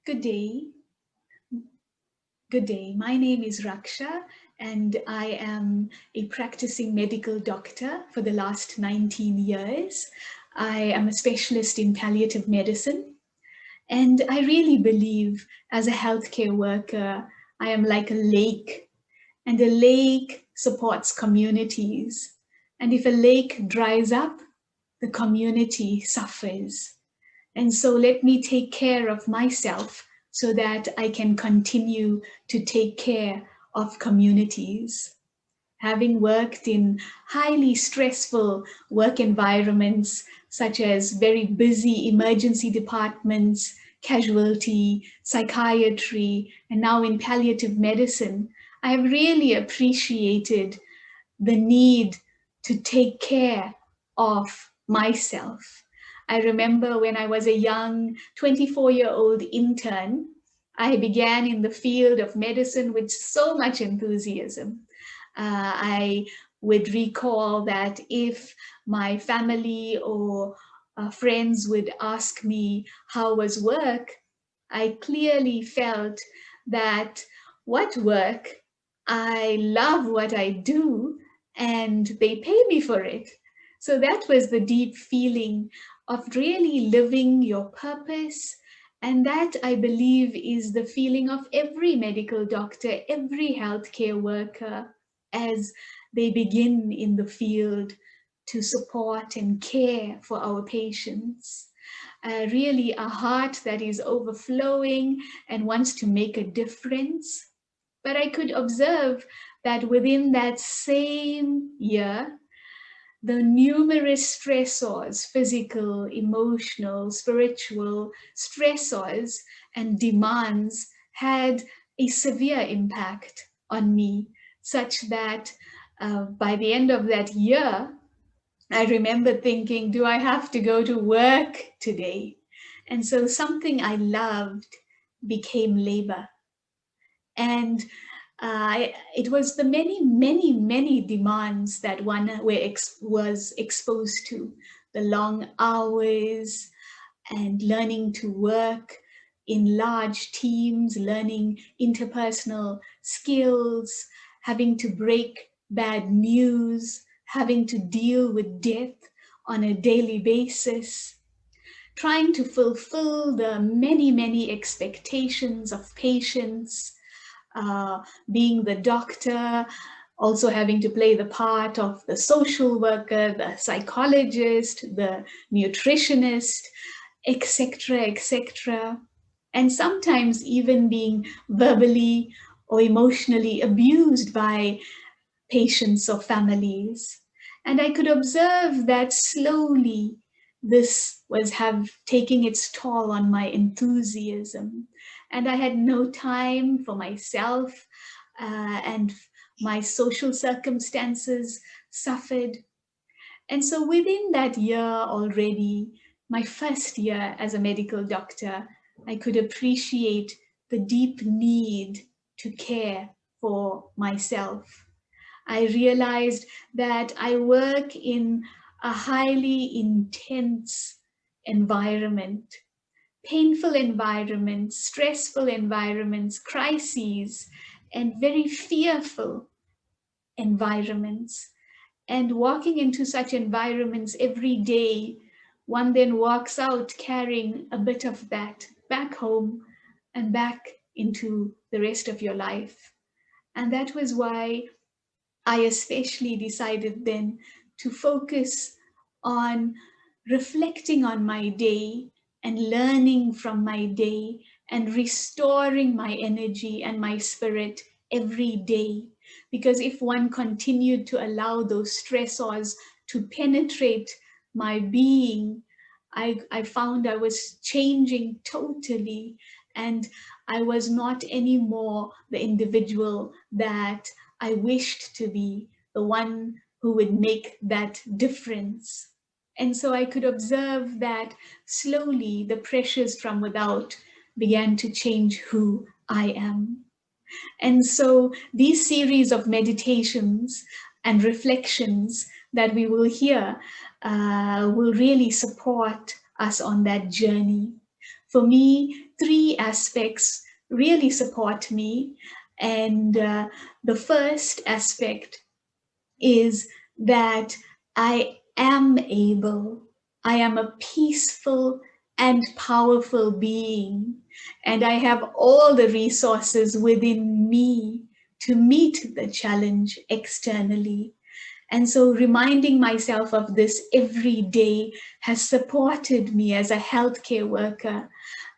Good day. Good day. My name is Raksha, and I am a practicing medical doctor for the last 19 years. I am a specialist in palliative medicine, and I really believe as a healthcare worker, I am like a lake, and a lake supports communities. And if a lake dries up, the community suffers. And so let me take care of myself so that I can continue to take care of communities. Having worked in highly stressful work environments, such as very busy emergency departments, casualty, psychiatry, and now in palliative medicine, I have really appreciated the need to take care of myself. I remember when I was a young 24-year-old intern, I began in the field of medicine with so much enthusiasm. I would recall that if my family or friends would ask me how was work, I clearly felt that what work? I love what I do and they pay me for it. So that was the deep feeling of really living your purpose. And that, I believe, is the feeling of every medical doctor, every healthcare worker, as they begin in the field to support and care for our patients. Really a heart that is overflowing and wants to make a difference. But I could observe that within that same year, the numerous stressors, physical, emotional, spiritual stressors and demands had a severe impact on me, such that by the end of that year, I remember thinking, do I have to go to work today? And so something I loved became labor. And it was the many demands that one was exposed to, the long hours and learning to work in large teams, learning interpersonal skills, having to break bad news, having to deal with death on a daily basis, trying to fulfill the many expectations of patients, being the doctor, also having to play the part of the social worker, the psychologist, the nutritionist, etc., etc. And sometimes even being verbally or emotionally abused by patients or families. And I could observe that slowly this was taking its toll on my enthusiasm. And I had no time for myself, and my social circumstances suffered. And so within that year already, my first year as a medical doctor, I could appreciate the deep need to care for myself. I realized that I work in a highly intense environment, painful environments, stressful environments, crises, and very fearful environments. And walking into such environments every day, one then walks out carrying a bit of that back home and back into the rest of your life. And that was why I especially decided then to focus on reflecting on my day and learning from my day and restoring my energy and my spirit every day. Because if one continued to allow those stressors to penetrate my being, I found I was changing totally, and I was not anymore the individual that I wished to be, the one who would make that difference. And so I could observe that slowly the pressures from without began to change who I am. And so these series of meditations and reflections that we will hear will really support us on that journey. For me, three aspects really support me. And the first aspect is that I am able, I am a peaceful and powerful being, and I have all the resources within me to meet the challenge externally. And so reminding myself of this every day has supported me as a healthcare worker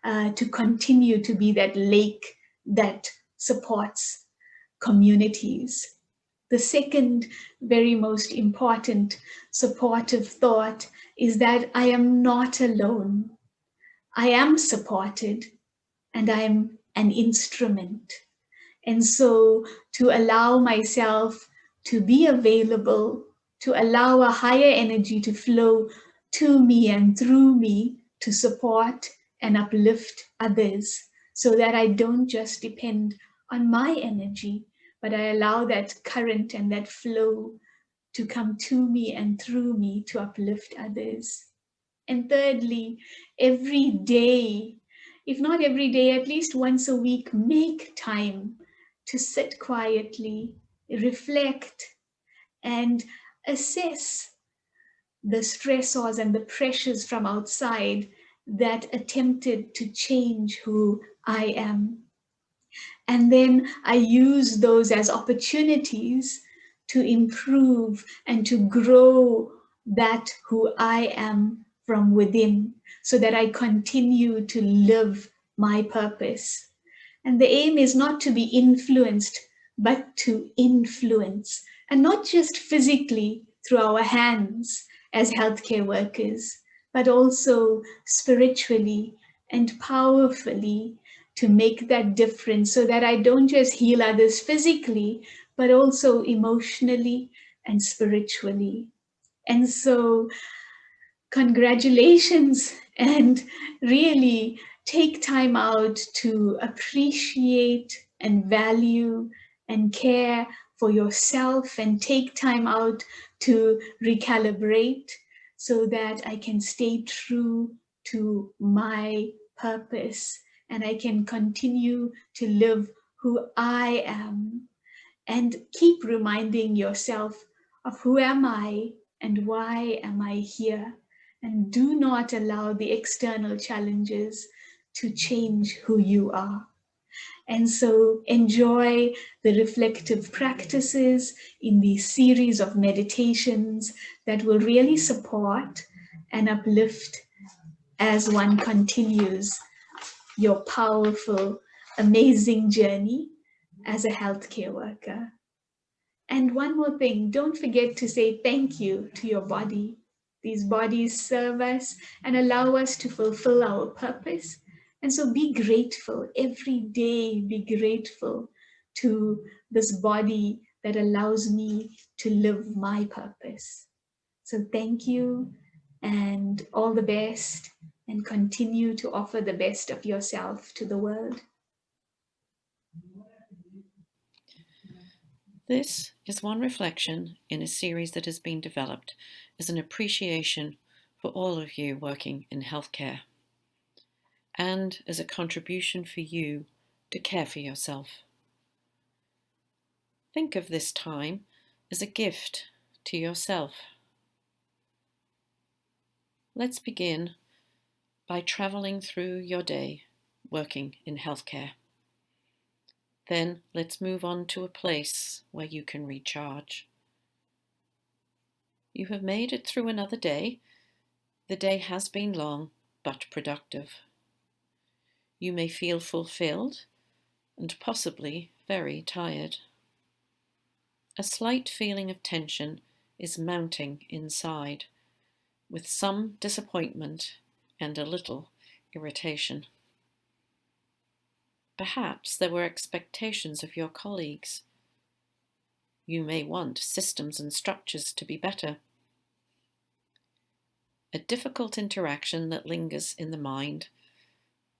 to continue to be that lake that supports communities. The second, very most important supportive thought is that I am not alone. I am supported and I am an instrument. And so to allow myself to be available, to allow a higher energy to flow to me and through me to support and uplift others so that I don't just depend on my energy, but I allow that current and that flow to come to me and through me to uplift others. And thirdly, every day, if not every day, at least once a week, make time to sit quietly, reflect, and assess the stressors and the pressures from outside that attempted to change who I am. And then I use those as opportunities to improve and to grow that who I am from within so that I continue to live my purpose. And the aim is not to be influenced, but to influence, and not just physically through our hands as healthcare workers, but also spiritually and powerfully to make that difference so that I don't just heal others physically, but also emotionally and spiritually. And so congratulations, and really take time out to appreciate and value and care for yourself, and take time out to recalibrate so that I can stay true to my purpose and I can continue to live who I am, and keep reminding yourself of who am I and why am I here. And do not allow the external challenges to change who you are. And so enjoy the reflective practices in these series of meditations that will really support and uplift as one continues your powerful, amazing journey as a healthcare worker. And one more thing, don't forget to say thank you to your body. These bodies serve us and allow us to fulfill our purpose. And so be grateful every day, be grateful to this body that allows me to live my purpose. So thank you and all the best, and continue to offer the best of yourself to the world. This is one reflection in a series that has been developed as an appreciation for all of you working in healthcare and as a contribution for you to care for yourself. Think of this time as a gift to yourself. Let's begin by traveling through your day working in healthcare. Then let's move on to a place where you can recharge. You have made it through another day. The day has been long but productive. You may feel fulfilled and possibly very tired. A slight feeling of tension is mounting inside, with some disappointment and a little irritation. Perhaps there were expectations of your colleagues. You may want systems and structures to be better. A difficult interaction that lingers in the mind,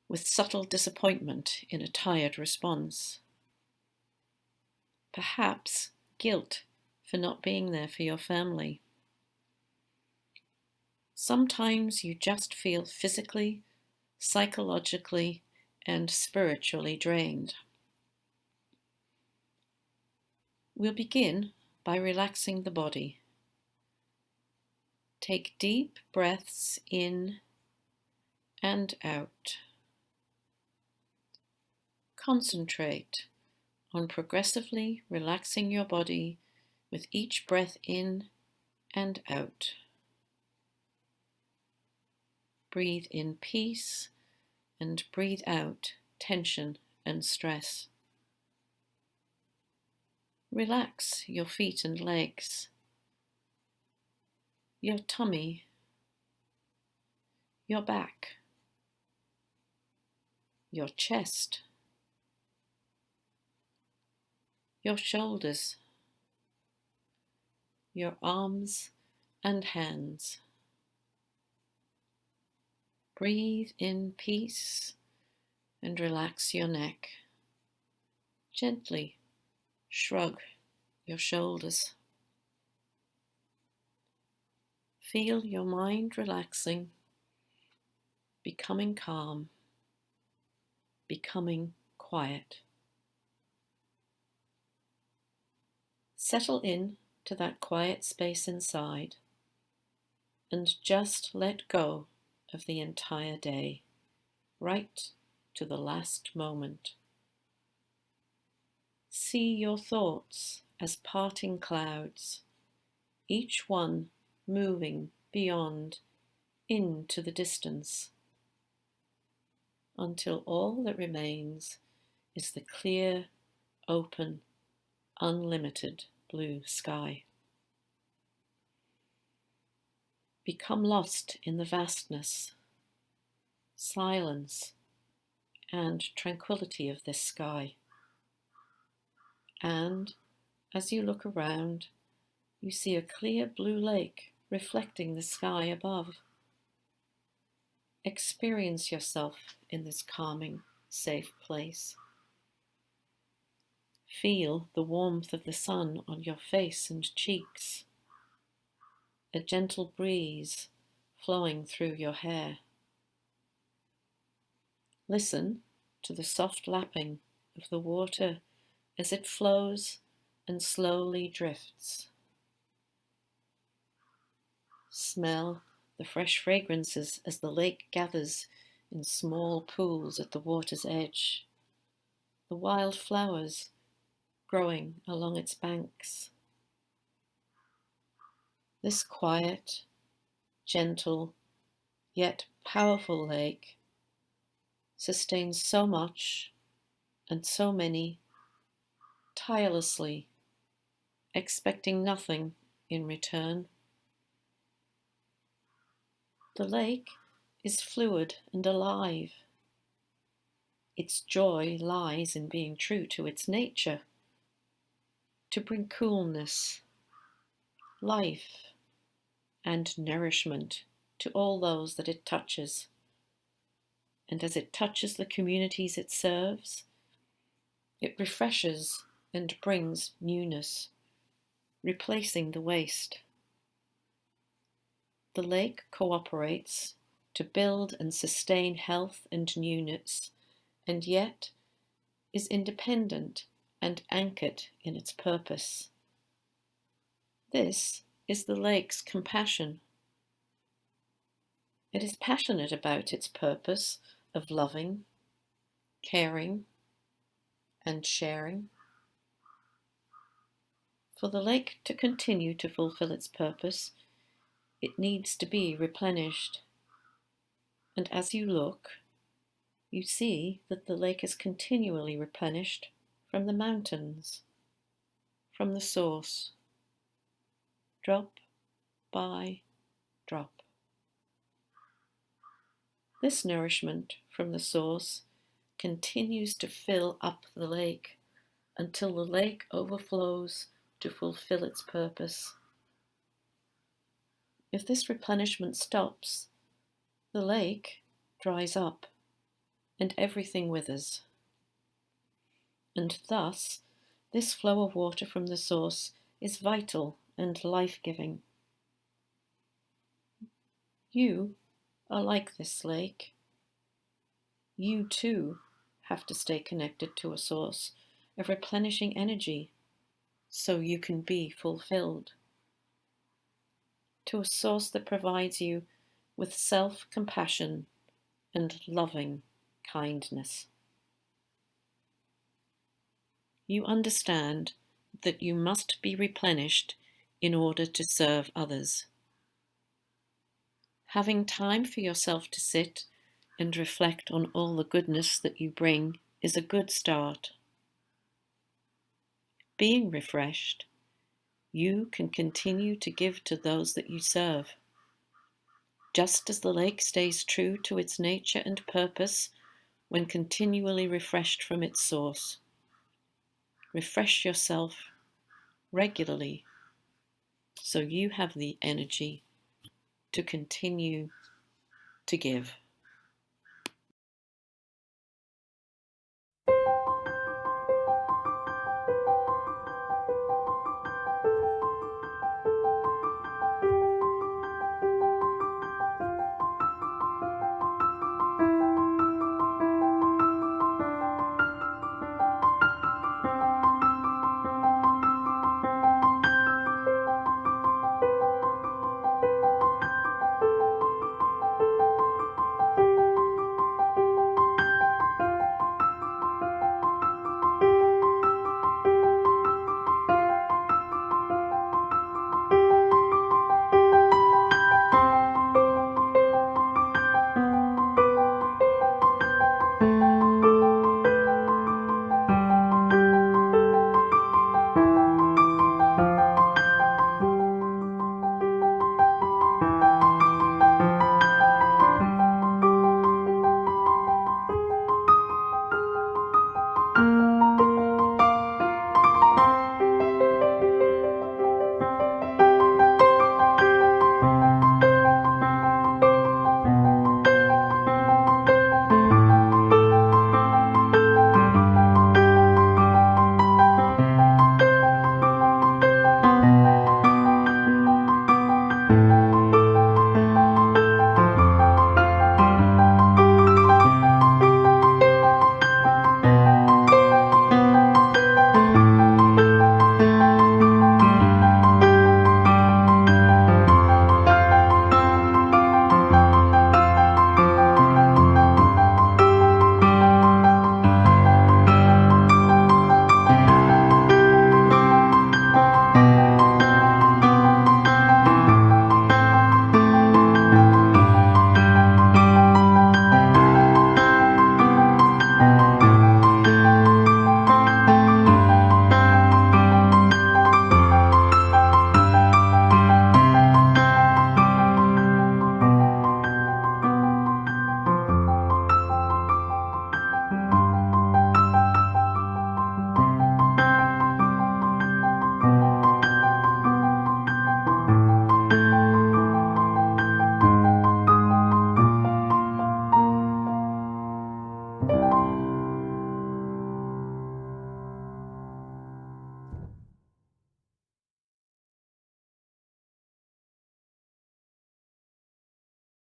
with subtle disappointment in a tired response. Perhaps guilt for not being there for your family. Sometimes you just feel physically, psychologically, and spiritually drained. We'll begin by relaxing the body. Take deep breaths in and out. Concentrate on progressively relaxing your body with each breath in and out. Breathe in peace and breathe out tension and stress. Relax your feet and legs, your tummy, your back, your chest, your shoulders, your arms and hands. Breathe in peace and relax your neck. Gently shrug your shoulders. Feel your mind relaxing, becoming calm, becoming quiet. Settle in to that quiet space inside and just let go of the entire day, right to the last moment. See your thoughts as parting clouds, each one moving beyond into the distance, until all that remains is the clear, open, unlimited blue sky. Become lost in the vastness, silence, and tranquility of this sky. And as you look around, you see a clear blue lake reflecting the sky above. Experience yourself in this calming, safe place. Feel the warmth of the sun on your face and cheeks, a gentle breeze flowing through your hair. Listen to the soft lapping of the water as it flows and slowly drifts. Smell the fresh fragrances as the lake gathers in small pools at the water's edge, the wild flowers growing along its banks. This quiet, gentle, yet powerful lake sustains so much and so many tirelessly, expecting nothing in return. The lake is fluid and alive. Its joy lies in being true to its nature, to bring coolness, life, and nourishment to all those that it touches. And as it touches the communities it serves, it refreshes and brings newness, replacing the waste. The lake cooperates to build and sustain health and newness, and yet is independent and anchored in its purpose. This is the lake's compassion. It is passionate about its purpose of loving, caring, and sharing. For the lake to continue to fulfill its purpose, it needs to be replenished. And as you look, you see that the lake is continually replenished from the mountains, from the source, drop by drop. This nourishment from the source continues to fill up the lake until the lake overflows to fulfill its purpose. If this replenishment stops, the lake dries up and everything withers. And thus, this flow of water from the source is vital and life-giving. You are like this lake. You too have to stay connected to a source of replenishing energy so you can be fulfilled, to a source that provides you with self-compassion and loving kindness. You understand that you must be replenished in order to serve others. Having time for yourself to sit and reflect on all the goodness that you bring is a good start. Being refreshed, you can continue to give to those that you serve. Just as the lake stays true to its nature and purpose when continually refreshed from its source. Refresh yourself regularly so you have the energy to continue to give.